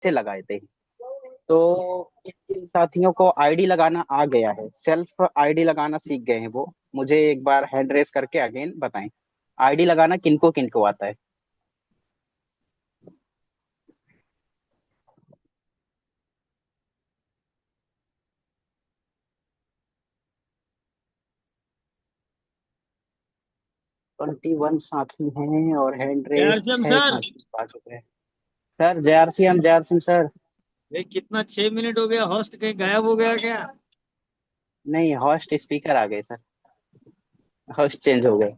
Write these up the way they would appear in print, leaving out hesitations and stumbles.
से लगाए थे। तो इन साथियों को आईडी लगाना आ गया है, सेल्फ आईडी लगाना सीख गए हैं वो। मुझे एक बार हैंड रेस करके अगेन बताएं, आईडी लगाना किनको किनको आता है? 21 साथी हैं और हैंड रेस जयराम 6 सर। साथी आ चुके हैं। सर जय आर सिंह सर। ये कितना 6 मिनट हो गया, होस्ट कहीं गायब हो गया क्या? नहीं, होस्ट स्पीकर आ गए सर, होस्ट चेंज हो गए।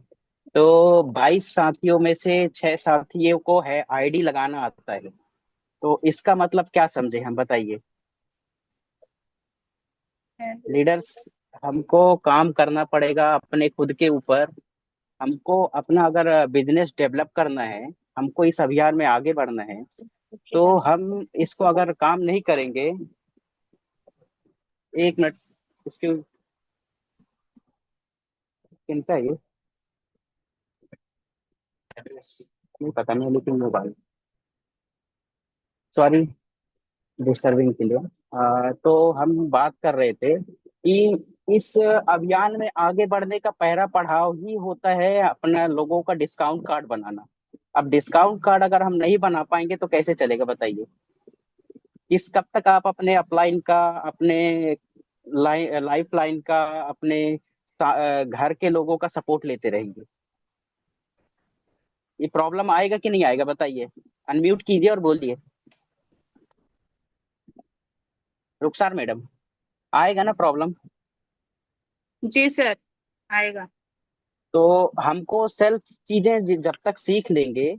तो 22 साथियों में से 6 साथियों को है आईडी लगाना आता है। तो इसका मतलब क्या समझे हम, बताइए लीडर्स। हमको काम करना पड़ेगा अपने खुद के ऊपर। हमको अपना अगर बिजनेस डेवलप करना है, हमको इस अभियान में आगे बढ़ना है, तो हम इसको अगर काम नहीं करेंगे। एक मिनट, इसके किनका है ये? नहीं पता नहीं, लेकिन मोबाइल, सॉरी डिस्टर्बिंग के लिए। तो हम बात कर रहे थे कि इस अभियान में आगे बढ़ने का पहला पड़ाव ही होता है अपना लोगों का डिस्काउंट कार्ड बनाना। अब डिस्काउंट कार्ड अगर हम नहीं बना पाएंगे तो कैसे चलेगा, बताइए। कब तक आप अपने अपलाइन का, अपने लाइफ लाइन का, अपने घर के लोगों का सपोर्ट लेते रहेंगे? ये प्रॉब्लम आएगा कि नहीं आएगा, बताइए। अनम्यूट कीजिए और बोलिए। रुखसार मैडम, आएगा ना प्रॉब्लम? जी सर, आएगा। तो हमको सेल्फ चीजें जब तक सीख लेंगे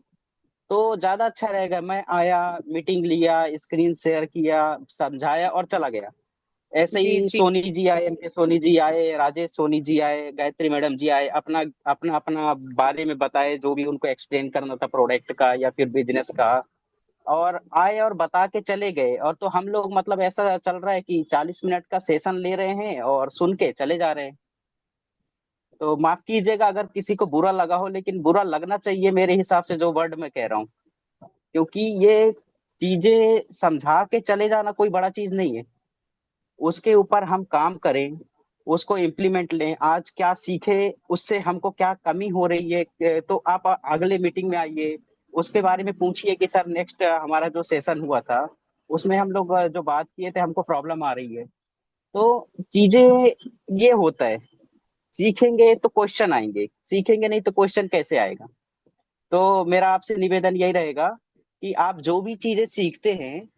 तो ज्यादा अच्छा रहेगा। मैं आया, मीटिंग लिया, स्क्रीन शेयर किया, समझाया और चला गया। ऐसे जी ही जी। सोनी जी आए, एम के सोनी जी आए, राजेश सोनी जी आए, गायत्री मैडम जी आए, अपना अपना अपना बारे में बताए, जो भी उनको एक्सप्लेन करना था प्रोडक्ट का या फिर बिजनेस का, और आए और बता के चले गए। और तो हम लोग मतलब ऐसा चल रहा है कि 40 मिनट का सेशन ले रहे हैं और सुन के चले जा रहे हैं। तो माफ कीजिएगा अगर किसी को बुरा लगा हो, लेकिन बुरा लगना चाहिए मेरे हिसाब से जो वर्ड मैं कह रहा हूँ। क्योंकि ये चीजें समझा के चले जाना कोई बड़ा चीज नहीं है। उसके ऊपर हम काम करें, उसको इम्प्लीमेंट लें, आज क्या सीखे, उससे हमको क्या कमी हो रही है। तो आप अगले मीटिंग में आइए, उसके बारे में पूछिए कि सर नेक्स्ट हमारा जो सेशन हुआ था उसमें हम लोग जो बात किए थे हमको प्रॉब्लम आ रही है। तो चीजें ये होता है, सीखेंगे तो क्वेश्चन आएंगे, सीखेंगे नहीं तो क्वेश्चन कैसे आएगा। तो मेरा आपसे निवेदन यही रहेगा कि आप जो भी चीजें सीखते हैं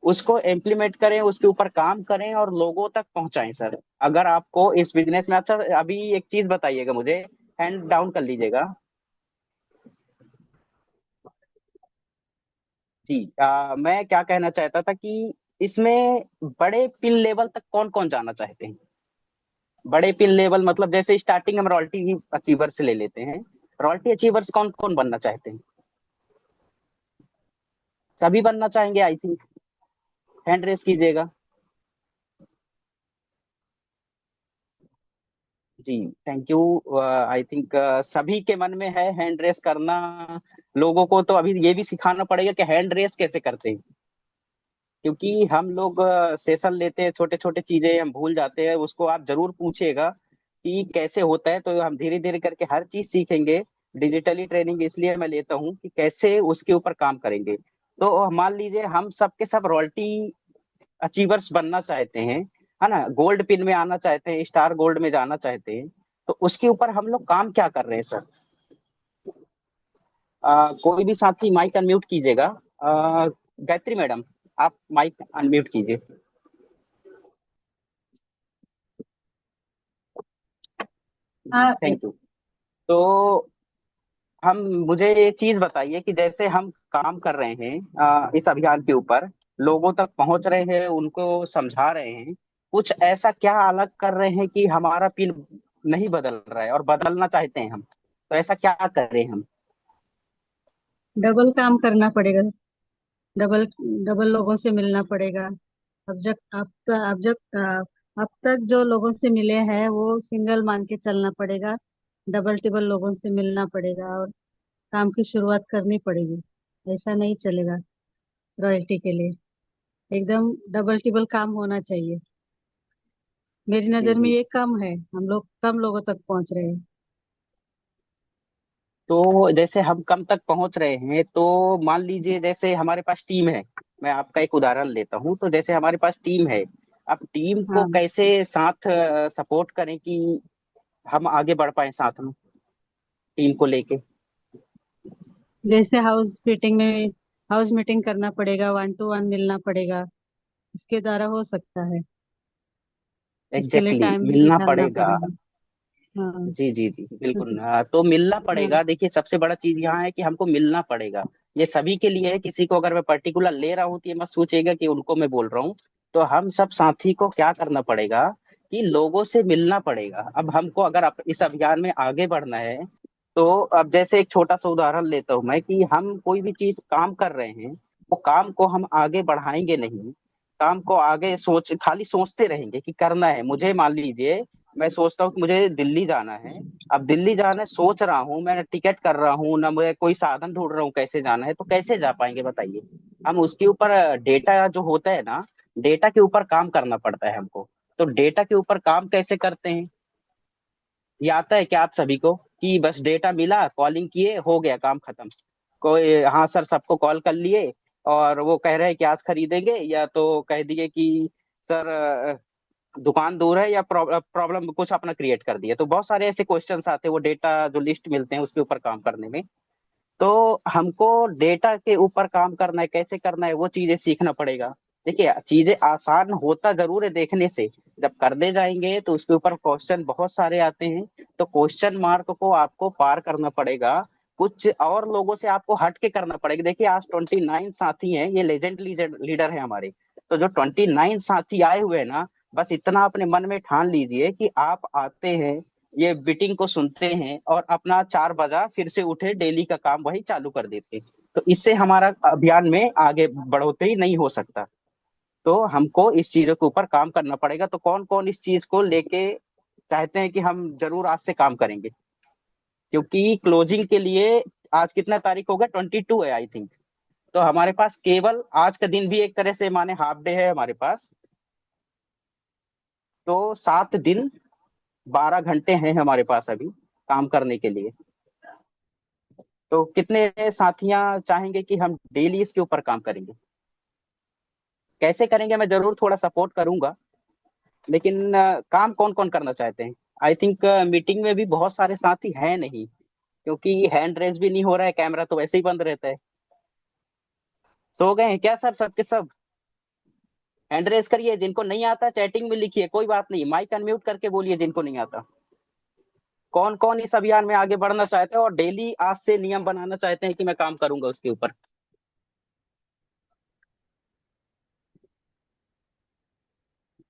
उसको इम्प्लीमेंट करें, उसके ऊपर काम करें और लोगों तक पहुंचाएं सर। अगर आपको इस बिजनेस में, अच्छा अभी एक चीज बताइएगा मुझे, हैंड डाउन कर लीजिएगा। जी, मैं क्या कहना चाहता था कि इसमें बड़े पिन लेवल तक कौन कौन जाना चाहते हैं? बड़े पिन लेवल मतलब जैसे स्टार्टिंग हम रॉयल्टी अचीवर से ले लेते हैं, रॉयल्टी अचीवर्स कौन कौन बनना चाहते हैं? सभी बनना चाहेंगे आई थिंक, हैंड रेस कीजिएगा। जी, थैंक यू। आई थिंक सभी के मन में है हैंड रेस करना। लोगों को तो अभी ये भी सिखाना पड़ेगा कि हैंड रेस कैसे करते हैं। क्योंकि हम लोग सेशन लेते हैं, छोटे छोटे चीजें हम भूल जाते हैं, उसको आप जरूर पूछिएगा कि कैसे होता है, तो हम धीरे धीरे करके हर चीज सीखेंगे। डिजिटली ट्रेनिंग इसलिए मैं लेता हूँ कि कैसे उसके ऊपर काम करेंगे। तो मान लीजिए हम सब के सब रॉयल्टी अचीवर्स बनना चाहते हैं, है ना, गोल्ड पिन में आना चाहते हैं, स्टार गोल्ड में जाना चाहते हैं, तो उसके ऊपर हम लोग काम क्या कर रहे हैं सर? कोई भी साथी माइक अनम्यूट कीजिएगा। गायत्री मैडम, आप माइक अनम्यूट कीजिए। जी, हाँ। Thank you. तो हम, मुझे ये चीज बताइए कि जैसे हम काम कर रहे हैं इस अभियान के ऊपर, लोगों तक पहुंच रहे हैं, उनको समझा रहे हैं, कुछ ऐसा क्या अलग कर रहे हैं कि हमारा पिन नहीं बदल रहा है और बदलना चाहते हैं हम, तो ऐसा क्या करें हम? डबल काम करना पड़ेगा। डबल डबल लोगों से मिलना पड़ेगा। अब तक जो लोगों से मिले हैं वो सिंगल मान के चलना पड़ेगा। डबल टिबल लोगों से मिलना पड़ेगा और काम की शुरुआत करनी पड़ेगी। ऐसा नहीं चलेगा रॉयल्टी के लिए। एकदम डबल टिबल काम होना चाहिए। मेरी जी नजर में जी। ये कम है, हम लोग कम लोगों तक पहुंच रहे हैं। तो जैसे हम कम तक पहुंच रहे हैं, तो मान लीजिए जैसे हमारे पास टीम है। मैं आपका एक उदाहरण लेता हूँ। तो जैसे हमारे पास टीम है, अब टीम को हाँ, कैसे साथ सपोर्ट करें कि हम आगे बढ़ पाए साथ में, टीम को लेके। जैसे हाउस मीटिंग करना पड़ेगा, 1 to 1 मिलना पड़ेगा, इसके द्वारा हो सकता है। इसके लिए एग्जैक्टली, टाइम भी मिलना निकालना पड़ेगा। पड़ेगा। हाँ। जी जी जी, बिल्कुल। तो मिलना हाँ। पड़ेगा। देखिए, सबसे बड़ा चीज यहाँ है कि हमको मिलना पड़ेगा। ये सभी के लिए है। किसी को अगर मैं पर्टिकुलर ले रहा हूँ तो ये मत सोचिएगा कि उनको मैं बोल रहा हूँ। तो हम सब साथी को क्या करना पड़ेगा कि लोगों से मिलना पड़ेगा। अब हमको अगर इस अभियान में आगे बढ़ना है, तो अब जैसे एक छोटा सा उदाहरण लेता हूँ मैं कि हम कोई भी चीज काम कर रहे हैं, वो काम को हम आगे बढ़ाएंगे नहीं। काम को आगे खाली सोचते रहेंगे कि करना है मुझे। मान लीजिए मैं सोचता हूँ कि मुझे दिल्ली जाना है। अब दिल्ली जाना है, सोच रहा हूँ, मैं टिकट कर रहा हूँ ना, मुझे कोई साधन ढूंढ रहा हूँ कैसे जाना है, तो कैसे जा पाएंगे बताइए। हम उसके ऊपर डेटा जो होता है ना, डेटा के ऊपर काम करना पड़ता है हमको। तो डेटा के ऊपर काम कैसे करते हैं, ये आता है क्या आप सभी को कि बस डेटा मिला, कॉलिंग किए, हो गया काम खत्म। कोई हाँ सर सबको कॉल कर लिए और वो कह रहे हैं कि आज खरीदेंगे, या तो कह दिए कि सर दुकान दूर है, या प्रॉब्लम कुछ अपना क्रिएट कर दिया। तो बहुत सारे ऐसे क्वेश्चंस आते हैं, वो डेटा जो लिस्ट मिलते हैं उसके ऊपर काम करने में। तो हमको डेटा के ऊपर काम करना है, कैसे करना है वो चीजें सीखना पड़ेगा। देखिए, चीजें आसान होता जरूर है देखने से, जब करने जाएंगे तो उसके ऊपर क्वेश्चन बहुत सारे आते हैं। तो क्वेश्चन मार्क को आपको पार करना पड़ेगा। कुछ और लोगों से आपको हट के करना पड़ेगा। देखिए, आज 29 साथी हैं, ये लेजेंड लीडर है हमारे। तो जो 29 साथी आए हुए हैं ना, बस इतना अपने मन में ठान लीजिए कि आप आते हैं, ये बीटिंग को सुनते हैं और अपना 4 बजा फिर से उठे, डेली का काम वही चालू कर देते। तो इससे हमारा अभियान में आगे बढ़ोतरी नहीं हो सकता। तो हमको इस चीजों के ऊपर काम करना पड़ेगा। तो कौन कौन इस चीज को लेके चाहते हैं कि हम जरूर आज से काम करेंगे, क्योंकि क्लोजिंग के लिए आज कितना तारीख होगा, 22 है आई थिंक। तो हमारे पास केवल आज का दिन भी एक तरह से माने हाफ डे है हमारे पास। तो 7 दिन 12 घंटे हैं हमारे पास अभी काम करने के लिए। तो कितने साथियां चाहेंगे कि हम डेली इसके ऊपर काम करेंगे, कैसे करेंगे, मैं जरूर थोड़ा सपोर्ट करूंगा। लेकिन काम कौन कौन करना चाहते हैं। आई थिंक मीटिंग में भी बहुत सारे साथी हैं नहीं, क्योंकि हैंड रेस भी नहीं हो रहा है, कैमरा तो वैसे ही बंद रहता है। सो गए हैं क्या सर सबके सब। हैंड रेस करिए, जिनको नहीं आता चैटिंग में लिखिए, कोई बात नहीं, माइक अनम्यूट करके बोलिए जिनको नहीं आता। कौन कौन इस अभियान में आगे बढ़ना चाहते हैं और डेली आज से नियम बनाना चाहते हैं कि मैं काम करूंगा उसके ऊपर।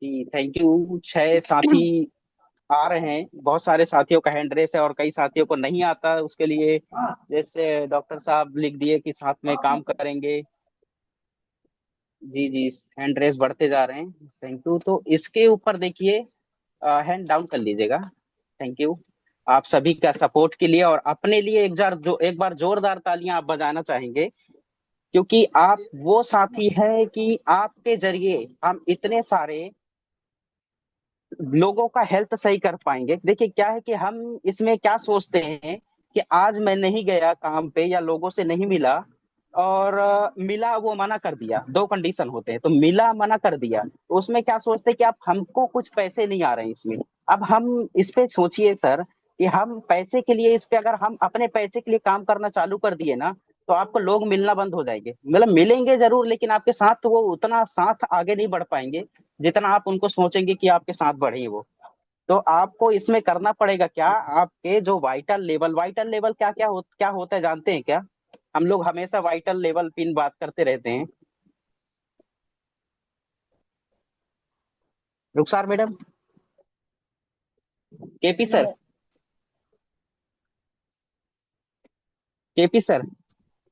जी थैंक यू। 6 साथी आ रहे हैं। बहुत सारे साथियों का हैंड रेस है और कई साथियों को नहीं आता उसके लिए। जैसे डॉक्टर साहब लिख दिए कि साथ में काम करेंगे। जी जी, हैंड रेस बढ़ते जा रहे हैं। Thank you. तो इसके ऊपर देखिए, हैंड डाउन कर लीजिएगा। थैंक यू आप सभी का सपोर्ट के लिए। और अपने लिए एक बार जोरदार तालियां आप बजाना चाहेंगे, क्योंकि आप वो साथी हैं कि आपके जरिए हम इतने सारे लोगों का हेल्थ सही कर पाएंगे। देखिए क्या है कि हम इसमें क्या सोचते हैं कि आज मैं नहीं गया काम पे या लोगों से नहीं मिला, और मिला वो मना कर दिया। दो कंडीशन होते हैं, तो मिला मना कर दिया, तो उसमें क्या सोचते हैं कि अब हमको कुछ पैसे नहीं आ रहे हैं इसमें। अब हम इस पे सोचिए सर कि हम पैसे के लिए, इस पे अगर हम अपने पैसे के लिए काम करना चालू कर दिए ना, तो आपको लोग मिलना बंद हो जाएंगे। मतलब मिलेंगे जरूर, लेकिन आपके साथ तो वो उतना साथ आगे नहीं बढ़ पाएंगे जितना आप उनको सोचेंगे कि आपके साथ बढ़े वो। तो आपको इसमें करना पड़ेगा क्या, आपके जो वाइटल लेवल क्या होता है जानते हैं क्या। हम लोग हमेशा वाइटल लेवल पिन बात करते रहते हैं। Rukhsar madam, KP sir, KP sir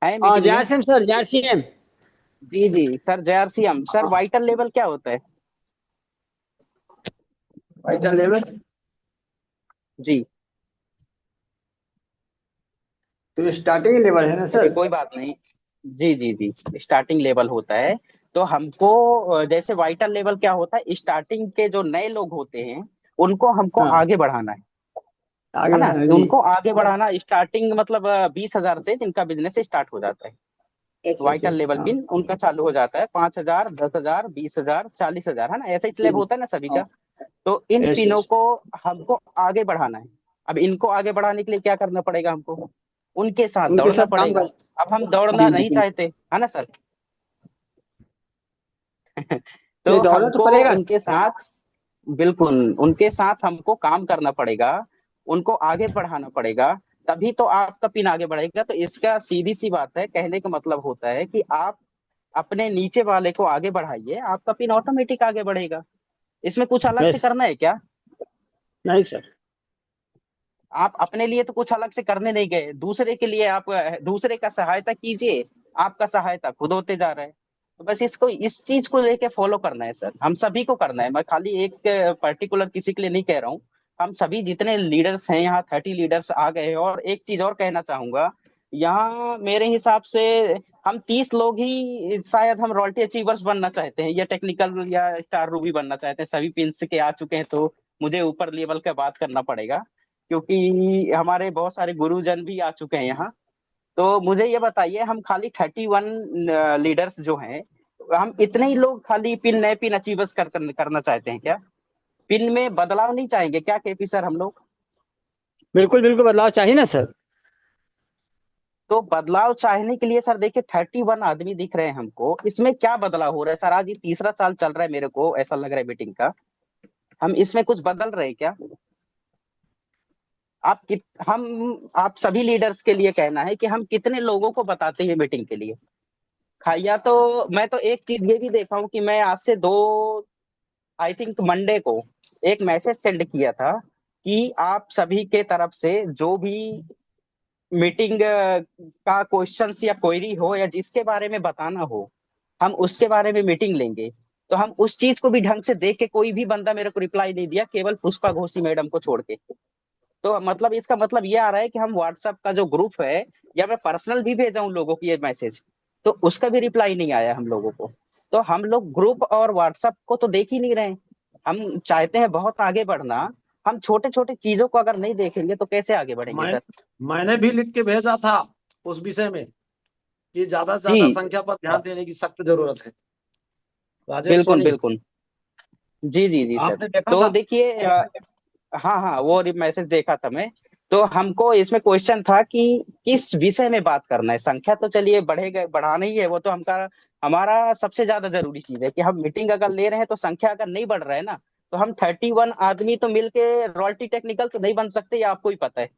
है हाँ मीटिंग में। जारसीएम सर, जारसीएम। जी जी सर, जयरसीएम सर, वाइटल लेवल क्या होता है। वाइटल लेवल जी तो स्टार्टिंग लेवल है ना चलिए सर। कोई बात नहीं। जी जी जी, स्टार्टिंग लेवल होता है। तो हमको जैसे वाइटल लेवल क्या होता है, स्टार्टिंग के जो नए लोग होते हैं उनको हमको हाँ आगे बढ़ाना आगे है ना। बढ़ाना जी। उनको आगे बढ़ाना स्टार्टिंग मतलब 20,000 से जिनका बिजनेस स्टार्ट हो जाता है, yes yes vital yes level हाँ पिन उनका चालू हो जाता है 5,000, 10,000, 20,000, 40,000, है ना, ऐसा ही स्लैब होता है ना सभी का। तो इन यस पिनों यस को हमको आगे बढ़ाना है। अब इनको आगे बढ़ाने के लिए क्या करना पड़ेगा हमको, उनके साथ उनके दौड़ना साथ काम पड़ेगा। कर। अब हम दौड़ना जी नहीं जी चाहते, है ना सर। नहीं तो दौड़ना तो हमको पड़ेगा। उनके साथ, बिल्कुल उनके साथ हमको काम करना पड़ेगा, उनको आगे बढ़ाना पड़ेगा, तभी तो आपका पिन आगे बढ़ेगा। तो इसका सीधी सी बात है, कहने का मतलब होता है कि आप अपने नीचे वाले को आगे बढ़ाइए, आपका पिन ऑटोमेटिक आगे बढ़ेगा। इसमें कुछ अलग से यस करना है क्या? नहीं सर। आप अपने लिए तो कुछ अलग से करने नहीं गए, दूसरे के लिए आप दूसरे का सहायता कीजिए, आपका सहायता खुद होते जा रहा है। तो बस इसको, इस चीज को लेके फॉलो करना है सर, हम सभी को करना है। मैं खाली एक पर्टिकुलर किसी के लिए नहीं कह रहा हूँ, हम सभी जितने लीडर्स हैं यहाँ 30 लीडर्स आ गए हैं। और एक चीज और कहना चाहूंगा, यहाँ मेरे हिसाब से हम 30 लोग ही शायद हम रॉयल्टी अचीवर्स बनना चाहते हैं, या टेक्निकल या स्टार रूबी बनना चाहते हैं। सभी पिंस के आ चुके हैं, तो मुझे ऊपर लेवल का बात करना पड़ेगा, क्योंकि हमारे बहुत सारे गुरुजन भी आ चुके हैं यहाँ। तो मुझे ये बताइए, हम खाली 31 लीडर्स जो हैं, हम इतने ही लोग खाली पिन नए पिन अचीवर्स करना चाहते हैं क्या? पिन में बदलाव नहीं चाहेंगे क्या केपी सर हम लोग? बिल्कुल बिल्कुल बदलाव चाहिए ना सर। तो बदलाव चाहने के लिए सर देखिए 31 आदमी दिख रहे हैं हमको, इसमें क्या बदलाव हो रहा है सर? आज ये तीसरा साल चल रहा है, मेरे को ऐसा लग रहा है मीटिंग का, हम इसमें कुछ बदल रहे हैं क्या? आप कित हम आप सभी लीडर्स के लिए कहना है कि हम कितने लोगों को बताते हैं मीटिंग के लिए। या तो मैं तो एक चीज ये भी देखा हूँ कि मैं आज से दो, आई थिंक मंडे को एक मैसेज सेंड किया था कि आप सभी के तरफ से जो भी मीटिंग का क्वेश्चंस या क्वेरी हो या जिसके बारे में बताना हो, हम उसके बारे में मीटिंग लेंगे। तो हम उस चीज को भी ढंग से देख के, कोई भी बंदा मेरे को रिप्लाई नहीं दिया, केवल पुष्पा घोषी मैडम को छोड़ के। तो मतलब इसका मतलब ये आ रहा है कि हम व्हाट्सएप का जो ग्रुप है, या मैं पर्सनल भी भेजा हूं लोगों की ये मैसेज, तो उसका भी रिप्लाई नहीं आया हम लोगों को। तो हम लोग ग्रुप और व्हाट्सएप को तो देख ही नहीं रहे। हम चाहते हैं बहुत आगे बढ़ना, हम छोटे छोटे चीजों को अगर नहीं देखेंगे तो कैसे आगे बढ़ेंगे मैं सर? मैंने भी लिख के भेजा था उस विषय में कि ज्यादा से ज्यादा जी संख्या पर ध्यान देने की सख्त जरूरत है। राजेश बिल्कुल सोनी, बिल्कुल। जी जी जी सर। आपने देखा तो था? देखिए हाँ हाँ, वो मैसेज देखा था मैं। तो हमको इसमें क्वेश्चन था कि किस विषय में बात करना है। संख्या तो चलिए बढ़ेगा, बढ़ाना ही है, वो तो हमका हमारा सबसे ज्यादा जरूरी चीज है कि हम मीटिंग अगर ले रहे हैं तो संख्या अगर नहीं बढ़ रहा है ना, तो हम 31 आदमी तो मिलके रॉयल्टी टेक्निकल तो नहीं बन सकते, ये आपको ही पता है।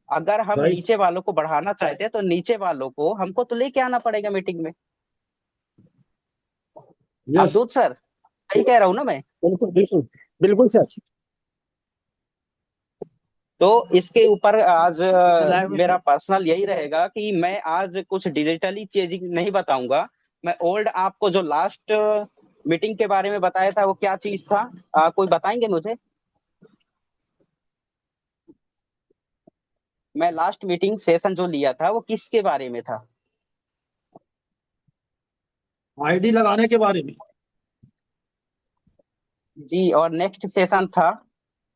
अगर हम भाई नीचे वालों को बढ़ाना चाहते हैं तो नीचे वालों को हमको तो लेके आना पड़ेगा मीटिंग में। यस। अवधूत सर, सही कह रहा हूँ ना मैं? बिल्कुल बिल्कुल बिल्कुल सर। तो इसके ऊपर आज लाइव मेरा पर्सनल यही रहेगा कि मैं आज कुछ डिजिटली चेंजिंग नहीं बताऊंगा। मैं ओल्ड आपको जो लास्ट मीटिंग के बारे में बताया था वो क्या चीज था, कोई बताएंगे मुझे? मैं लास्ट मीटिंग सेशन जो लिया था वो किसके बारे में था? आईडी लगाने के बारे में। जी, और नेक्स्ट सेशन था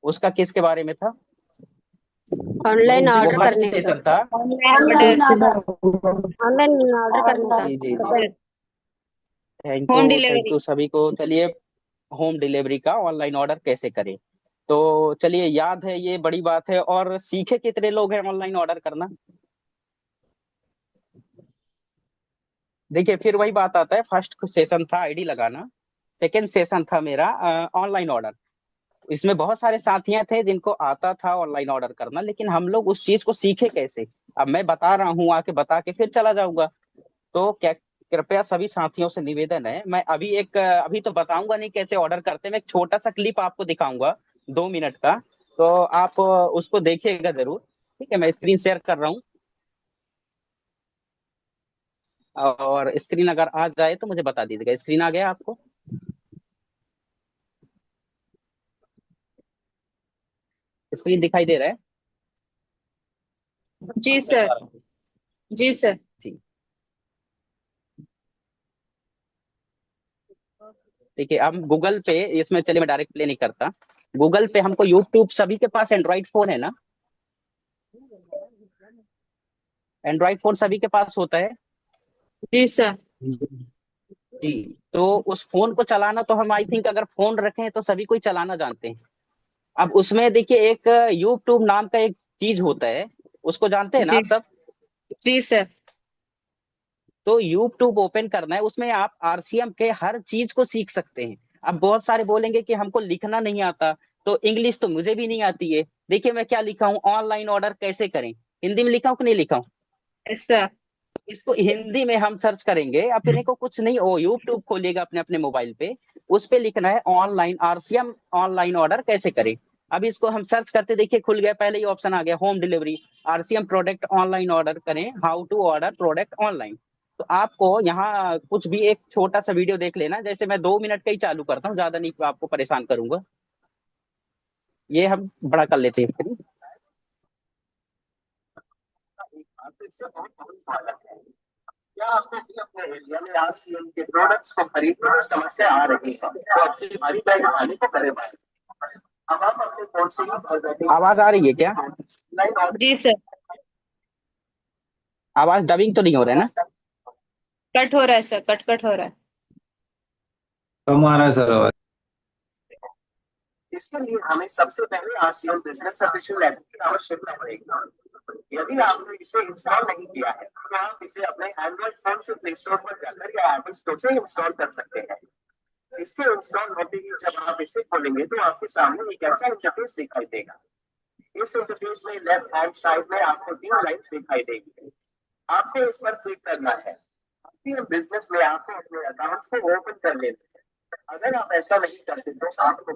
उसका किसके बारे में था? ऑनलाइन वो ऑर्डर फर्स्ट करने का। सेशन था। ऑनलाइन ऑर्डर करने का। जी जी, होम थैंक डिलीवरी। यू सभी को। चलिए, होम डिलीवरी का ऑनलाइन ऑर्डर कैसे करें, तो चलिए याद है, ये बड़ी बात है। और सीखे कितने लोग हैं ऑनलाइन ऑर्डर करना? देखिए फिर वही बात आता है, फर्स्ट सेशन था आईडी लगाना, सेकेंड सेशन था मेरा ऑनलाइन ऑर्डर। इसमें बहुत सारे साथियां थे जिनको आता था ऑनलाइन ऑर्डर करना, लेकिन हम लोग उस चीज को सीखे कैसे? अब मैं बता रहा हूँ, आके बता के फिर चला जाऊंगा। तो क्या, कृपया सभी साथियों से निवेदन है, मैं अभी तो बताऊंगा नहीं कैसे ऑर्डर करते हैं, मैं एक छोटा सा क्लिप आपको दिखाऊंगा 2 मिनट का। तो आप उसको देखिएगा जरूर। ठीक है, मैं स्क्रीन शेयर कर रहा हूँ, और स्क्रीन अगर आ जाए तो मुझे बता दीजिएगा। स्क्रीन आ गया आपको? स्क्रीन दिखाई दे रहा है? जी सर। जी सर। ठीक। ठीक है, हम गूगल पे इसमें, चलिए मैं डायरेक्ट प्ले नहीं करता। गूगल पे हमको यूट्यूब, सभी के पास एंड्रॉइड फोन है ना? एंड्रॉइड फोन सभी के पास होता है जी सर। जी। तो उस फोन को चलाना तो हम, आई थिंक, अगर फोन रखें तो सभी कोई चलाना जानते हैं। अब उसमें देखिए, एक यूट्यूब नाम का एक चीज होता है, उसको जानते हैं ना जी आप सब? जी सर। तो यूट्यूब ओपन करना है, उसमें आप आरसीएम के हर चीज को सीख सकते हैं। अब बहुत सारे बोलेंगे कि हमको लिखना नहीं आता, तो इंग्लिश तो मुझे भी नहीं आती है। देखिए मैं क्या लिखा हूँ, ऑनलाइन ऑर्डर कैसे करें, हिंदी में लिखा हूँ कि नहीं लिखा हूँ? Yes sir. इसको हिंदी में हम सर्च करेंगे, अपने को कुछ नहीं, ओ यूट्यूब खोलिएगा अपने अपने मोबाइल पे, उस पे लिखना है ऑनलाइन आरसीएम ऑनलाइन ऑर्डर कैसे करें। अब इसको हम सर्च करते, देखिए खुल गया, पहले ही ऑप्शन आ गया, home delivery, RCM product online order करें, how to order product online. तो आपको यहाँ कुछ भी एक छोटा सा वीडियो देख लेना, जैसे मैं 2 मिनट का ही चालू करता हूँ, ज्यादा नहीं आपको परेशान करूंगा। ये हम बड़ा कर लेते हैं। क्या आपको भी अपने एरिया में आरसीएम के प्रोडक्ट्स को खरीदने में समस्या आ रही है, तो आपसे हमारी बैग उठाने को करे बात। अब आप अपने फोन से ही, आवाज आ रही है क्या? जी सर। आवाज डबिंग तो नहीं हो रहा है ना? कट हो रहा है सर, कट कट हो रहा है। कम आ रहा है सर आवाज। इसके लिए हमें सबसे पहले आरसीएम बिजनेस ऑफिशियल ऐप की आवश्यकता पड़ेगी। यदि आपने इसे इंस्टॉल नहीं किया है तो आप इसे अपने एंड्रॉइड फोन से प्ले स्टोर पर जाकर या एप्पल स्टोर से इंस्टॉल कर सकते हैं। इसके इंस्टॉल होते ही जब आप इसे खोलेंगे तो आपके सामने एक ऐसा इंटरफेस दिखाई देगा। इस इंटरफेस में लेफ्ट हैंड साइड में आपको 3 लाइन्स दिखाई देगी, आपको इस पर क्लिक करना है। बिजनेस में आपको अपने अकाउंट को ओपन कर लेना है। अगर आप ऐसा नहीं करते तो आपको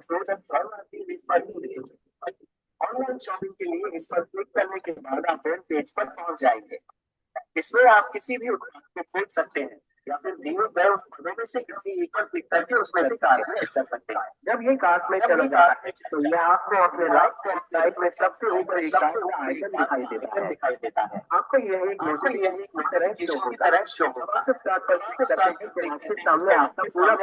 ऑनलाइन शॉपिंग के लिए इस पर क्लिक करने के बाद आप होम पेज पर पहुंच जाएंगे। इसमें आप किसी भी उत्पाद को खोज सकते हैं या फिर दिए गए उत्पादों में से किसी एक पर क्लिक करके उसमें से कार्ट में ऐड कर सकते हैं। जब ये कार्ट में चला जाता है तो यह आपको अपने राइट हैंड साइड में सबसे ऊपर एक आइकन दिखाई देता है। आपको यह एक नोटिफिकेशन की तरह शो होगा। आपके सामने आपका पूरा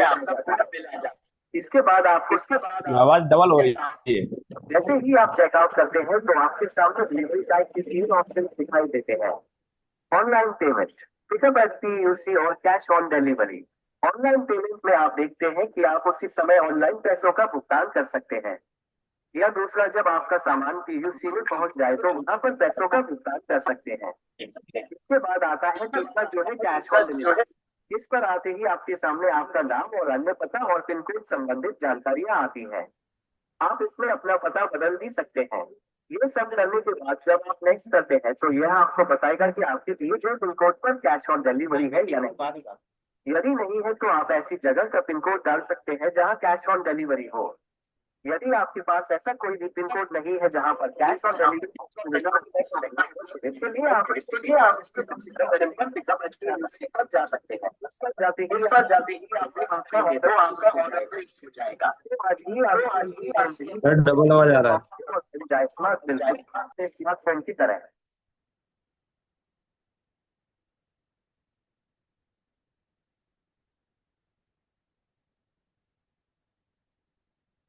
बिल आ जाता है। इसके बाद आवाज डबल हो रही है। जैसे ही आप चेकआउट करते हैं तो आपके सामने डिलीवरी टाइप के 3 ऑप्शन दिखाई देते हैं, online payment, pickup at PUC और cash on delivery. Online payment में आप देखते हैं कि आप उसी समय ऑनलाइन पैसों का भुगतान कर सकते हैं, या दूसरा, जब आपका सामान पीयूसी में पहुंच जाए तो वहां पर पैसों का भुगतान कर सकते हैं। इसके बाद आता है तीसरा, जो है कैश ऑन डिलीवरी। इस पर आते ही आपके सामने आपका नाम और अन्य पता और पिन कोड संबंधित जानकारियां आती हैं। आप इसमें अपना पता बदल भी सकते हैं। ये सब करने के बाद जब आप नेक्स्ट करते हैं तो यह आपको बताएगा कि आपके दिए गए पिन कोड पर कैश ऑन डिलीवरी है या नहीं। यदि नहीं है तो आप ऐसी जगह का पिन कोड डाल सकते हैं जहां कैश ऑन डिलीवरी हो। यदि आपके पास ऐसा कोई भी पिन कोड नहीं है जहां पर कैश ऑन डिलीवरी, इसके लिए आप जा सकते हैं। इस पर जाते ही आपका ऑर्डर प्लेस हो जाएगा। सर डबल आवाज आ रहा है। स्मार्टफोन की तरह।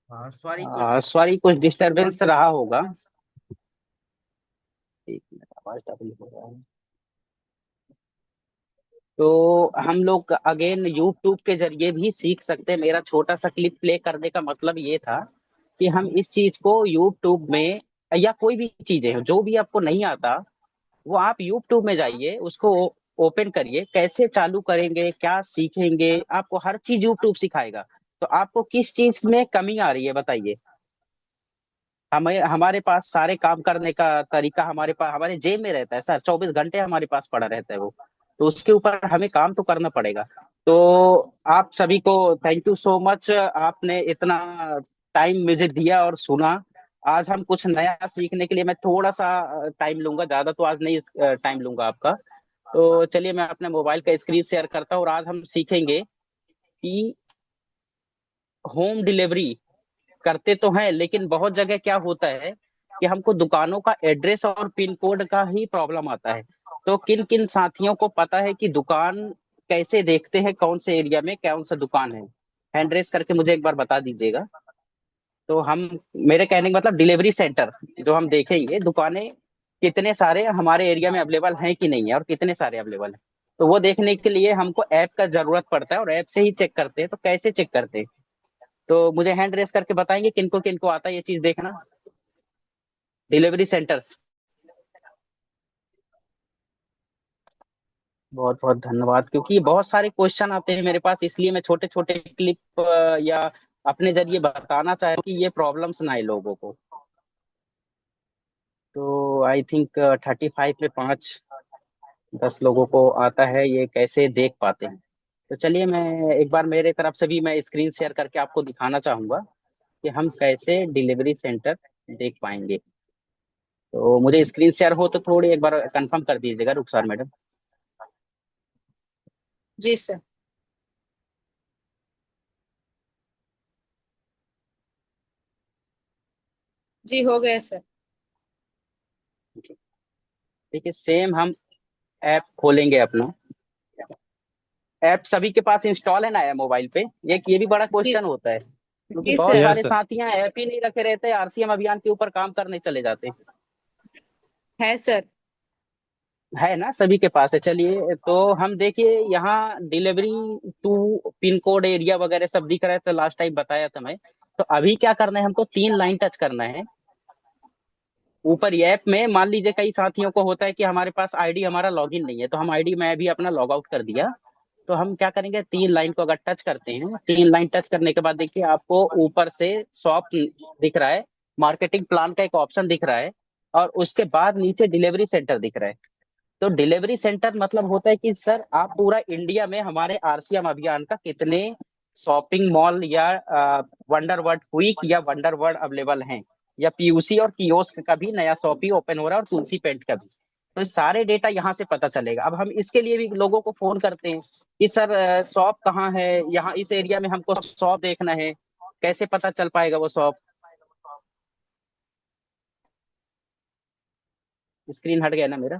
सॉरी, कुछ डिस्टरबेंस रहा होगा। एक मिनट, आवाज डबल हो रहा है। तो हम लोग अगेन यूट्यूब के जरिए भी सीख सकते हैं। मेरा छोटा सा क्लिप प्ले करने का मतलब ये था कि हम इस चीज को यूट्यूब में, या कोई भी चीजें हो जो भी आपको नहीं आता, वो आप यूट्यूब में जाइए, उसको ओपन करिए, कैसे चालू करेंगे, क्या सीखेंगे, आपको हर चीज यूट्यूब सिखाएगा। तो आपको किस चीज में कमी आ रही है बताइए। हमें, हमारे पास सारे काम करने का तरीका हमारे पास, हमारे जेब में रहता है सर, 24 घंटे हमारे पास पड़ा रहता है वो, तो उसके ऊपर हमें काम तो करना पड़ेगा। तो आप सभी को थैंक यू सो मच, आपने इतना टाइम मुझे दिया और सुना। आज हम कुछ नया सीखने के लिए, मैं थोड़ा सा टाइम लूंगा, ज्यादा तो आज नहीं टाइम लूंगा आपका। तो चलिए मैं अपने मोबाइल का स्क्रीन शेयर करता हूँ, और आज हम सीखेंगे कि होम डिलीवरी करते तो हैं, लेकिन बहुत जगह क्या होता है कि हमको दुकानों का एड्रेस और पिन कोड का ही प्रॉब्लम आता है। तो किन किन साथियों को पता है कि दुकान कैसे देखते हैं, कौन से एरिया में कौन सा दुकान है? हैंड रेस करके मुझे एक बार बता दीजिएगा। तो हम, मेरे कहने का मतलब डिलीवरी सेंटर जो हम देखेंगे, दुकानें कितने सारे हमारे एरिया में अवेलेबल हैं कि नहीं है, और कितने सारे अवेलेबल हैं, तो वो देखने के लिए हमको ऐप का जरूरत पड़ता है, और ऐप से ही चेक करते हैं। तो कैसे चेक करते हैं, तो मुझे हैंड रेस करके बताएंगे किनको किनको आता है ये चीज देखना, डिलीवरी सेंटर्स। बहुत बहुत धन्यवाद, क्योंकि बहुत सारे क्वेश्चन आते हैं मेरे पास, इसलिए मैं छोटे छोटे क्लिप या अपने जरिए बताना चाह रहा हूँ कि ये प्रॉब्लम्स ना आए लोगों को। तो आई थिंक 35 में 5-10 लोगों को आता है, ये कैसे देख पाते हैं। तो चलिए, मैं एक बार मेरे तरफ से भी मैं स्क्रीन शेयर करके आपको दिखाना चाहूंगा कि हम कैसे डिलीवरी सेंटर देख पाएंगे। तो मुझे स्क्रीन शेयर हो तो थोड़ी एक बार कंफर्म कर दीजिएगा रुखसार मैडम। जी सर। जी हो गया सर। ठीक है, सेम हम ऐप खोलेंगे अपना। ऐप सभी के पास इंस्टॉल है ना है मोबाइल पे, ये भी बड़ा जी क्वेश्चन होता है, क्योंकि जी बहुत सर। यस सारे सर। साथियां ऐप ही नहीं रखे रहते, आरसीएम अभियान के ऊपर काम करने चले जाते हैं। है सर। है ना, सभी के पास है। चलिए, तो हम देखिए यहाँ delivery to pin code area वगैरह सब दिख रहा है, तो लास्ट टाइम बताया था मैं। तो अभी क्या करना है, हमको 3 लाइन टच करना है ऊपर ये ऐप में। मान लीजिए कई साथियों को होता है कि हमारे पास आईडी हमारा लॉगिन नहीं है, तो हम आईडी, मैं भी अपना लॉग आउट कर दिया। तो हम क्या करेंगे, 3 लाइन को अगर टच करते हैं, 3 लाइन टच करने के बाद देखिए आपको ऊपर से शॉप दिख रहा है, मार्केटिंग प्लान का एक ऑप्शन दिख रहा है, और उसके बाद नीचे डिलीवरी सेंटर दिख रहा है। तो डिलीवरी सेंटर मतलब होता है कि सर आप पूरा इंडिया में हमारे आरसीएम अभियान का कितने शॉपिंग मॉल या वंडर वर्ड क्विक या वंडर वर्ड अवेलेबल हैं, या पीयूसी और कियोस्क का भी नया शॉपी ओपन हो रहा है, और तुलसी पेंट का भी। तो सारे डेटा यहाँ से पता चलेगा। अब हम इसके लिए भी लोगों को फोन करते हैं कि सर शॉप कहाँ है, यहाँ इस एरिया में हमको शॉप देखना है, कैसे पता चल पाएगा वो शॉप। स्क्रीन हट गया ना मेरा।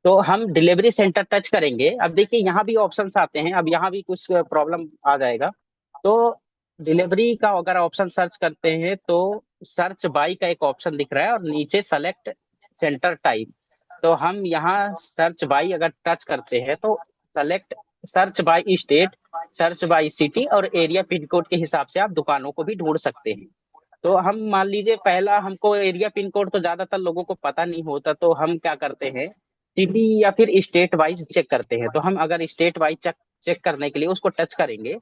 तो हम डिलीवरी सेंटर टच करेंगे। अब देखिए यहाँ भी ऑप्शंस आते हैं, अब यहाँ भी कुछ प्रॉब्लम आ जाएगा। तो डिलीवरी का अगर ऑप्शन सर्च करते हैं, तो सर्च बाई का एक ऑप्शन दिख रहा है, और नीचे सेलेक्ट सेंटर टाइप। तो हम यहाँ सर्च बाई अगर टच करते हैं, तो select search by state, search by city और एरिया पिन कोड के हिसाब से आप दुकानों को भी ढूंढ सकते हैं। तो हम मान लीजिए पहला, हमको एरिया पिन कोड तो ज्यादातर लोगों को पता नहीं होता, तो हम क्या करते हैं, सिटी या फिर स्टेट वाइज चेक करते हैं। तो हम अगर स्टेट वाइज चेक चेक करने के लिए उसको टच करेंगे,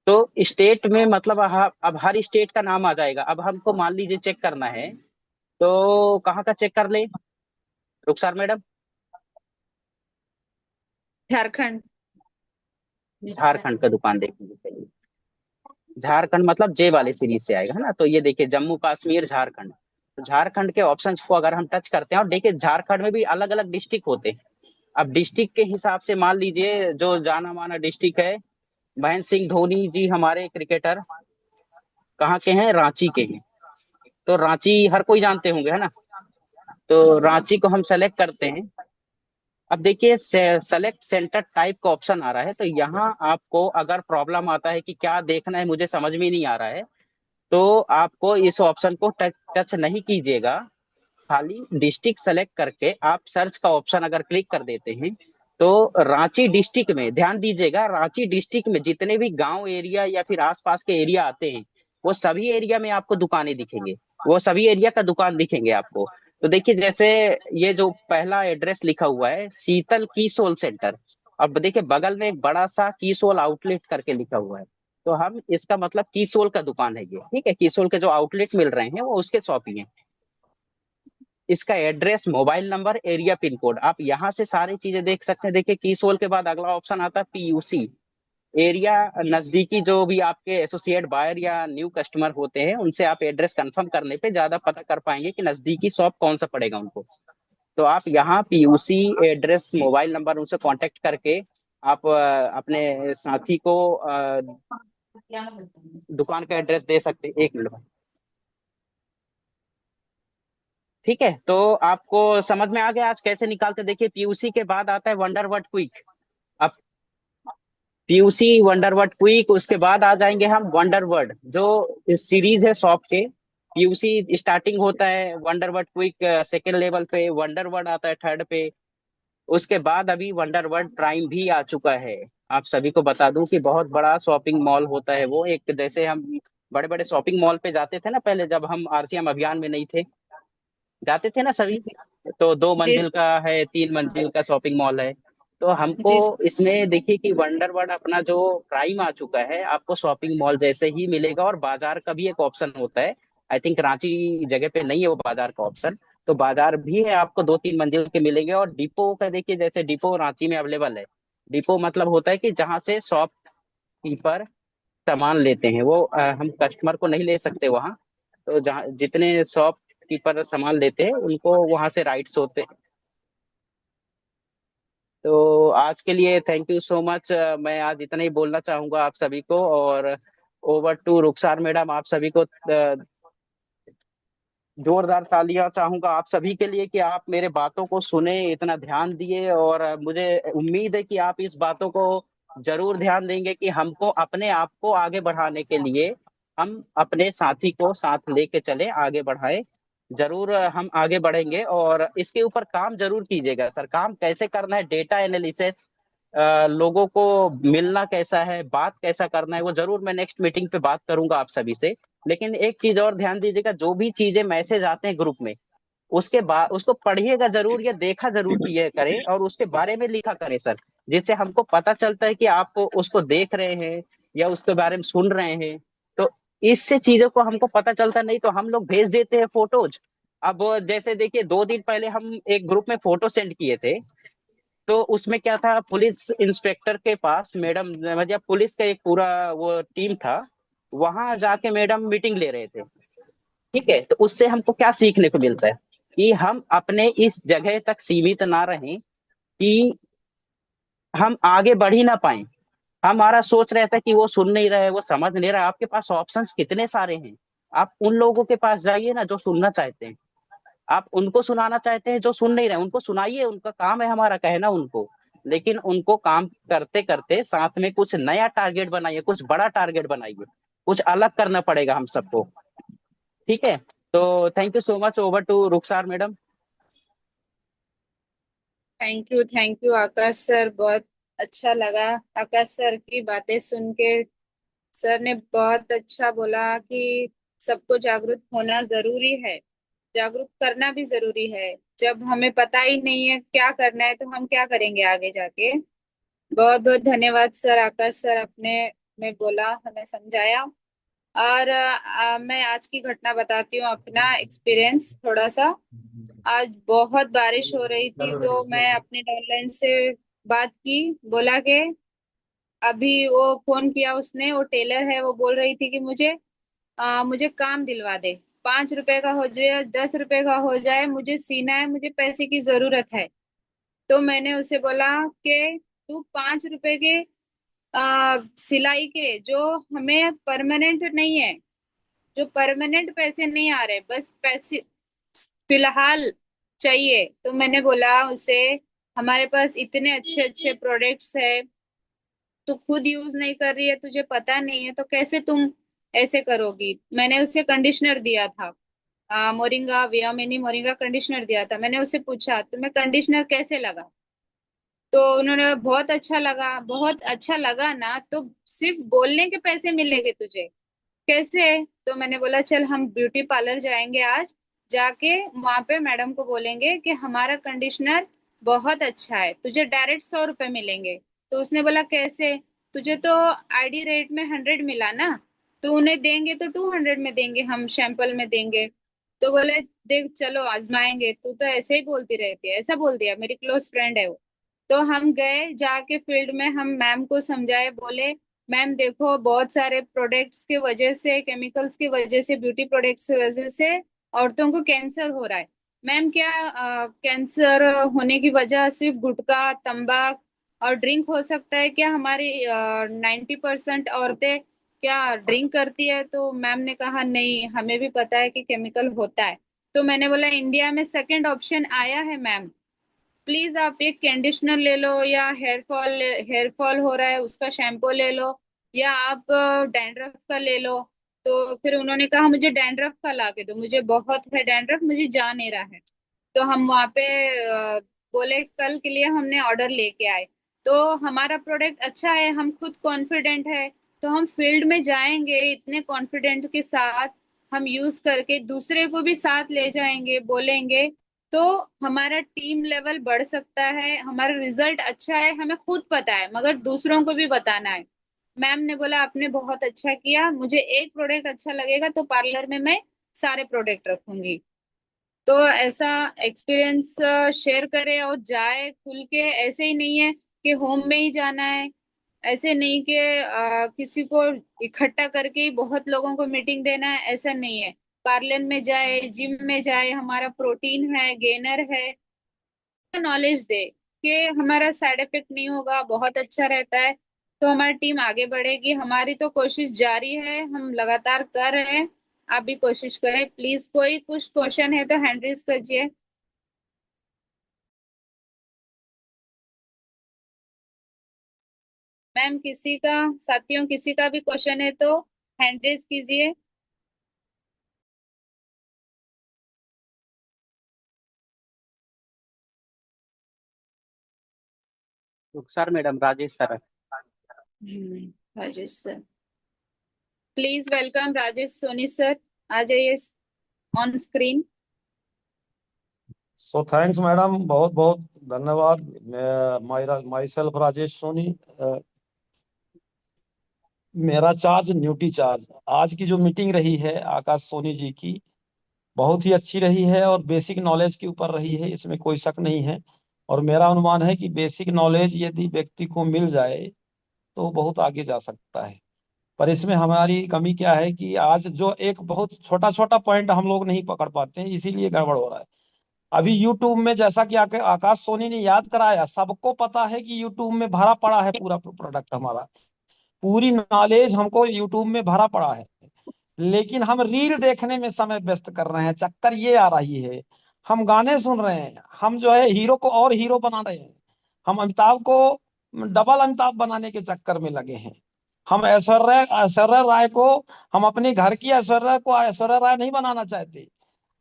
तो स्टेट में मतलब अब हर स्टेट का नाम आ जाएगा। अब हमको मान लीजिए चेक करना है, तो कहाँ का चेक कर ले रुखसार मैडम? झारखंड। झारखंड का दुकान देखेंगे, चलिए। झारखंड मतलब जे वाले सीरीज से आएगा, है ना। तो ये देखिए, जम्मू कश्मीर झारखंड। तो झारखंड के ऑप्शंस को अगर हम टच करते हैं, और देखिए झारखंड में भी अलग अलग डिस्ट्रिक्ट होते हैं। अब डिस्ट्रिक्ट के हिसाब से मान लीजिए जो जाना माना डिस्ट्रिक्ट है, महेंद्र सिंह धोनी जी हमारे क्रिकेटर कहाँ के हैं, रांची के हैं। तो रांची हर कोई जानते होंगे, है ना। तो रांची को हम सेलेक्ट करते हैं। अब देखिए सेलेक्ट सेंटर टाइप का ऑप्शन आ रहा है, तो यहाँ आपको अगर प्रॉब्लम आता है कि क्या देखना है, मुझे समझ में नहीं आ रहा है, तो आपको इस ऑप्शन को टच नहीं कीजिएगा। खाली डिस्ट्रिक्ट सेलेक्ट करके आप सर्च का ऑप्शन अगर क्लिक कर देते हैं, तो रांची डिस्ट्रिक्ट में ध्यान दीजिएगा, रांची डिस्ट्रिक्ट में जितने भी गांव एरिया या फिर आसपास के एरिया आते हैं, वो सभी एरिया में आपको दुकानें दिखेंगे, वो सभी एरिया का दुकान दिखेंगे आपको। तो देखिए, जैसे ये जो पहला एड्रेस लिखा हुआ है, शीतल की सोल सेंटर। अब देखिए बगल में एक बड़ा सा की सोल आउटलेट करके लिखा हुआ है। तो हम, इसका मतलब की सोल का दुकान है ये, ठीक है। की सोल के जो आउटलेट मिल रहे हैं वो उसके शॉप ही है। इसका address, mobile number, area pin code, आप यहाँ से सारी चीजें देख सकते हैं। देखिए कीसोल के बाद अगला ऑप्शन आता है पीयूसी एरिया। नजदीकी जो भी आपके एसोसिएट बायर या न्यू कस्टमर होते हैं, उनसे आप एड्रेस कंफर्म करने पे ज्यादा पता कर पाएंगे कि नजदीकी शॉप कौन सा पड़ेगा उनको। तो आप यहाँ पीयूसी एड्रेस, मोबाइल नंबर, उनसे कांटेक्ट करके आप अपने साथी को दुकान का एड्रेस दे सकते हैं। 1 मिनट। ठीक है, तो आपको समझ में आ गया आज कैसे निकालते। देखिए, पीयूसी के बाद आता है वंडरवर्ड क्विक। अब पीयूसी वंडरवर्ड क्विक, उसके बाद आ जाएंगे हम वंडरवर्ड, जो सीरीज है सॉफ्ट के। पीयूसी स्टार्टिंग होता है वंडरवर्ड क्विक सेकेंड लेवल पे, वंडरवर्ड आता है थर्ड पे। उसके बाद अभी वंडरवर्ड प्राइम भी आ चुका है। आप सभी को बता दूं कि बहुत बड़ा शॉपिंग मॉल होता है वो। एक जैसे हम बड़े बड़े शॉपिंग मॉल पे जाते थे ना पहले, जब हम आरसीएम अभियान में नहीं थे, जाते थे ना सभी, तो दो जी मंजिल का है, तीन मंजिल का शॉपिंग मॉल है। तो हमको जी इसमें देखिए कि वंडरवर्ड अपना जो प्राइम आ चुका है, आपको शॉपिंग मॉल जैसे ही मिलेगा, और बाजार का भी एक ऑप्शन होता है। आई थिंक रांची जगह पे नहीं है वो बाजार का ऑप्शन। तो बाजार भी है, आपको दो तीन मंजिल के मिलेंगे। और डिपो का देखिए, जैसे डिपो रांची में अवेलेबल है। डिपो मतलब होता है कि जहाँ से शॉपकीपर सामान लेते हैं, वो हम कस्टमर को नहीं ले सकते वहाँ। तो जहाँ जितने शॉपकीपर सामान लेते हैं, उनको वहां से राइट्स होते हैं। तो आज के लिए थैंक यू सो मच। मैं आज इतना ही बोलना चाहूंगा आप सभी को। और ओवर टू रुखसार मैडम, आप सभी को जोरदार तालियां चाहूंगा आप सभी के लिए कि आप मेरे बातों को सुने, इतना ध्यान दिए। और मुझे उम्मीद है कि आप इस बातों को जरूर ध्यान देंगे कि हमको अपने आप को आगे बढ़ाने के लिए हम अपने साथी को साथ लेके चले, आगे बढ़ाए। जरूर हम आगे बढ़ेंगे, और इसके ऊपर काम जरूर कीजिएगा सर। काम कैसे करना है, डेटा एनालिसिस, लोगों को मिलना कैसा है, बात कैसा करना है, वो जरूर मैं नेक्स्ट मीटिंग पे बात करूंगा आप सभी से। लेकिन एक चीज और ध्यान दीजिएगा, जो भी चीजें मैसेज आते हैं ग्रुप में, उसके बाद उसको पढ़िएगा जरूर, या देखा जरूर किए करें, और उसके बारे में लिखा करें सर। जिससे हमको पता चलता है कि आप उसको देख रहे हैं या उसके बारे में सुन रहे हैं। तो इससे चीजों को हमको पता चलता, नहीं तो हम लोग भेज देते हैं फोटोज। अब जैसे देखिए, 2 दिन पहले हम एक ग्रुप में फोटो सेंड किए थे। तो उसमें क्या था, पुलिस इंस्पेक्टर के पास मैडम, मतलब पुलिस का एक पूरा वो टीम था, वहां जाके मैडम मीटिंग ले रहे थे। ठीक है, तो उससे हमको क्या सीखने को मिलता है कि हम अपने इस जगह तक सीमित ना रहें, कि हम आगे बढ़ ही ना पाए। हमारा सोच रहता है कि वो सुन नहीं रहे, वो समझ नहीं रहा। आपके पास ऑप्शंस कितने सारे हैं। आप उन लोगों के पास जाइए ना जो सुनना चाहते हैं। आप उनको सुनाना चाहते हैं जो सुन नहीं रहे, उनको सुनाइए, उनका काम है हमारा कहना उनको। लेकिन उनको काम करते करते साथ में कुछ नया टारगेट बनाइए, कुछ बड़ा टारगेट बनाइए, कुछ अलग करना पड़ेगा हम सबको। ठीक है, तो thank you so much. Over to Rukhsar madam. Thank you Akash sir, बहुत अच्छा लगा आकाश सर की बातें सुन के। सर ने बहुत अच्छा बोला कि सबको जागरूक होना जरूरी है, जागरूक करना भी जरूरी है। जब हमें पता ही नहीं है क्या करना है तो हम क्या करेंगे आगे जाके। बहुत बहुत धन्यवाद सर, आकाश सर अपने में बोला, हमें समझाया। और मैं आज की घटना बताती हूँ, अपना एक्सपीरियंस थोड़ा सा। आज बहुत बारिश हो रही थी, तो मैं अपने डाउनलाइन से बात की, बोला कि अभी वो फोन किया उसने, वो टेलर है, वो बोल रही थी कि मुझे काम दिलवा दे। 5 रुपए का हो जाए, 10 रुपए का हो जाए, मुझे सीना है, मुझे पैसे की जरूरत है। तो मैंने उसे बोला कि तू 5 रुपए के सिलाई के, जो हमें परमानेंट नहीं है, जो परमानेंट पैसे नहीं आ रहे, बस पैसे फिलहाल चाहिए। तो मैंने बोला उसे, हमारे पास इतने अच्छे अच्छे प्रोडक्ट्स है, तू खुद यूज नहीं कर रही है, तुझे पता नहीं है, तो कैसे तुम ऐसे करोगी। मैंने उसे कंडीशनर दिया था, मोरिंगा वियामिनी मोरिंगा कंडीशनर दिया था। मैंने उससे पूछा तुम्हें कंडीशनर कैसे लगा, तो उन्होंने बहुत अच्छा लगा। बहुत अच्छा लगा ना, तो सिर्फ बोलने के पैसे मिलेंगे तुझे, कैसे। तो मैंने बोला चल हम ब्यूटी पार्लर जाएंगे आज, जाके वहां पे मैडम को बोलेंगे कि हमारा कंडीशनर बहुत अच्छा है, तुझे डायरेक्ट 100 रुपए मिलेंगे। तो उसने बोला कैसे, तुझे तो आईडी रेट में 100 मिला ना, तो उन्हें देंगे तो 200 में देंगे, हम सैंपल में देंगे। तो बोले देख चलो आजमाएंगे, तू तो ऐसे ही बोलती रहती है, ऐसा बोल दिया। मेरी क्लोज फ्रेंड है वो। तो हम गए, जाके फील्ड में हम मैम को समझाए, बोले मैम देखो बहुत सारे प्रोडक्ट्स की वजह से, केमिकल्स की वजह से, ब्यूटी प्रोडक्ट्स की वजह से औरतों को कैंसर हो रहा है। मैम क्या कैंसर होने की वजह सिर्फ गुटखा, तंबाक और ड्रिंक हो सकता है क्या? हमारी 90% औरतें क्या ड्रिंक करती है? तो मैम ने कहा नहीं, हमें भी पता है कि केमिकल होता है, तो मैंने बोला इंडिया में सेकंड ऑप्शन आया है मैम, प्लीज आप एक कंडीशनर ले लो, या हेयर फॉल हो रहा है उसका शैम्पू ले लो, या आप डैंड्रफ का ले लो। तो फिर उन्होंने कहा मुझे डैंड्रफ का ला के दो, मुझे बहुत है डैंड्रफ, मुझे जा नहीं रहा है। तो हम वहाँ पे बोले कल के लिए हमने ऑर्डर लेके आए। तो हमारा प्रोडक्ट अच्छा है, हम खुद कॉन्फिडेंट है, तो हम फील्ड में जाएंगे इतने कॉन्फिडेंट के साथ, हम यूज करके दूसरे को भी साथ ले जाएंगे, बोलेंगे, तो हमारा टीम लेवल बढ़ सकता है, हमारा रिजल्ट अच्छा है, हमें खुद पता है मगर दूसरों को भी बताना है। मैम ने बोला आपने बहुत अच्छा किया, मुझे एक प्रोडक्ट अच्छा लगेगा तो पार्लर में मैं सारे प्रोडक्ट रखूंगी। तो ऐसा एक्सपीरियंस शेयर करे और जाए खुल के, ऐसे ही नहीं है कि होम में ही जाना है, ऐसे नहीं कि किसी को इकट्ठा करके ही बहुत लोगों को मीटिंग देना है, ऐसा नहीं है। पार्लर में जाए, जिम में जाए, हमारा प्रोटीन है, गेनर है, नॉलेज दे कि हमारा साइड इफेक्ट नहीं होगा, बहुत अच्छा रहता है, तो हमारी टीम आगे बढ़ेगी। हमारी तो कोशिश जारी है, हम लगातार कर रहे हैं, आप भी कोशिश करें प्लीज। कोई कुछ क्वेश्चन है तो हैंड रेज कीजिए। मैम किसी का, साथियों किसी का भी क्वेश्चन है तो हैंड रेज कीजिए। Rukhsar madam, Rajesh sir. Rajesh sir, please welcome Rajesh Soni sir, आ जाइए on screen. So thanks madam, बहुत बहुत धन्यवाद। मैं माई सेल्फ राजेश सोनी, मेरा चार्ज न्यूटी चार्ज। आज की जो मीटिंग रही है आकाश सोनी जी की, बहुत ही अच्छी रही है और बेसिक नॉलेज के ऊपर रही है, इसमें कोई शक नहीं है। और मेरा अनुमान है कि बेसिक नॉलेज यदि व्यक्ति को मिल जाए तो बहुत आगे जा सकता है। पर इसमें हमारी कमी क्या है कि आज जो एक बहुत छोटा छोटा पॉइंट हम लोग नहीं पकड़ पाते हैं, इसीलिए गड़बड़ हो रहा है। अभी यूट्यूब में जैसा कि आकाश सोनी ने याद कराया, सबको पता है कि यूट्यूब में भरा पड़ा है पूरा प्रोडक्ट हमारा, पूरी नॉलेज हमको यूट्यूब में भरा पड़ा है। लेकिन हम रील देखने में समय व्यस्त कर रहे हैं, चक्कर ये आ रही है। हम गाने सुन रहे हैं, हम जो है हीरो को और हीरो बना रहे हैं, हम अमिताभ को डबल अमिताभ बनाने के चक्कर में लगे हैं। हम ऐश्वर्या राय को, हम अपने घर की ऐश्वर्या को ऐश्वर्या राय नहीं बनाना चाहते,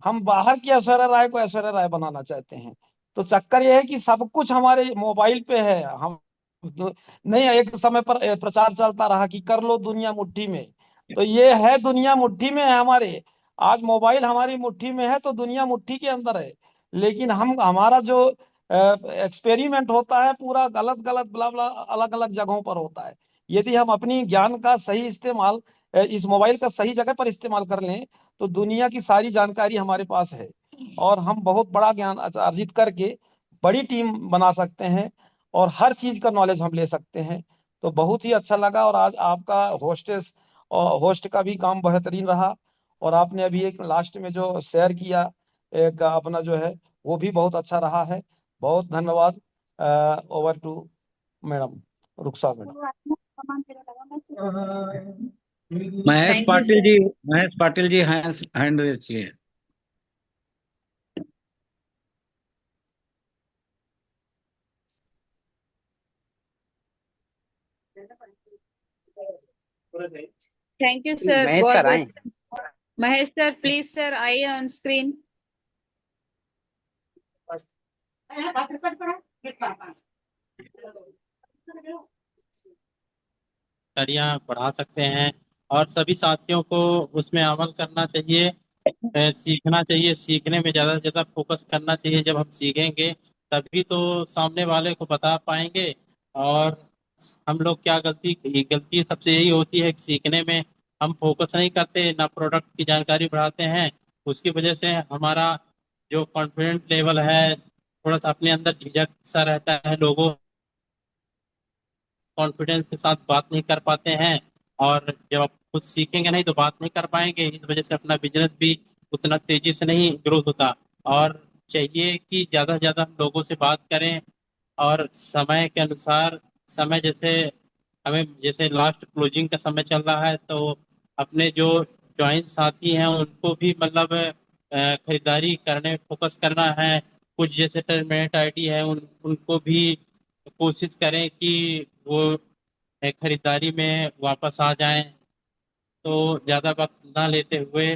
हम बाहर की ऐश्वर्या राय को ऐश्वर्या राय बनाना चाहते हैं। तो चक्कर यह है कि सब कुछ हमारे मोबाइल पे है। हम नहीं, एक समय पर प्रचार चलता रहा कि कर लो दुनिया मुट्ठी में, तो ये है दुनिया मुट्ठी में है हमारे। आज मोबाइल हमारी मुट्ठी में है तो दुनिया मुट्ठी के अंदर है। लेकिन हम, हमारा जो एक्सपेरिमेंट होता है पूरा गलत गलत ब्ला ब्ला अलग अलग जगहों पर होता है। यदि हम अपनी ज्ञान का सही इस्तेमाल, इस मोबाइल का सही जगह पर इस्तेमाल कर लें तो दुनिया की सारी जानकारी हमारे पास है और हम बहुत बड़ा ज्ञान अर्जित करके बड़ी टीम बना सकते हैं और हर चीज का नॉलेज हम ले सकते हैं। तो बहुत ही अच्छा लगा। और आज आपका होस्टेस और होस्ट का भी काम बेहतरीन रहा। और आपने अभी एक लास्ट में जो शेयर किया एक अपना जो है, वो भी बहुत अच्छा रहा है। बहुत धन्यवाद। Over to madam Rukhsar madam. Mahesh thank you Patil sir. जी, महेश पाटिल जी हैंड रेज किए। थैंक यू सर, महेश बहुत सर आए। बहुत। महेश सर प्लीज सर आइए ऑन स्क्रीन। करियाँ बढ़ा सकते हैं और सभी साथियों को उसमें अमल करना चाहिए, सीखना चाहिए, सीखने में ज़्यादा से ज़्यादा फोकस करना चाहिए। जब हम सीखेंगे तभी तो सामने वाले को बता पाएंगे। और हम लोग क्या गलती सबसे यही होती है कि सीखने में हम फोकस नहीं करते, ना प्रोडक्ट की जानकारी बढ़ाते हैं। उसकी वजह से हमारा जो कॉन्फिडेंट लेवल है, थोड़ा सा अपने अंदर झिझक सा रहता है, लोगों कॉन्फिडेंस के साथ बात नहीं कर पाते हैं। और जब आप खुद सीखेंगे नहीं तो बात नहीं कर पाएंगे, इस वजह से अपना बिजनेस भी उतना तेजी से नहीं ग्रोथ होता। और चाहिए कि ज़्यादा से ज़्यादा हम लोगों से बात करें और समय के अनुसार, समय जैसे हमें, जैसे लास्ट क्लोजिंग का समय चल रहा है तो अपने जो ज्वाइन साथी हैं उनको भी मतलब खरीदारी करने में फोकस करना है। कुछ जैसे टर्मिनेट आईडी है उनको भी कोशिश करें कि वो खरीदारी में वापस आ जाएं। तो ज़्यादा वक्त ना लेते हुए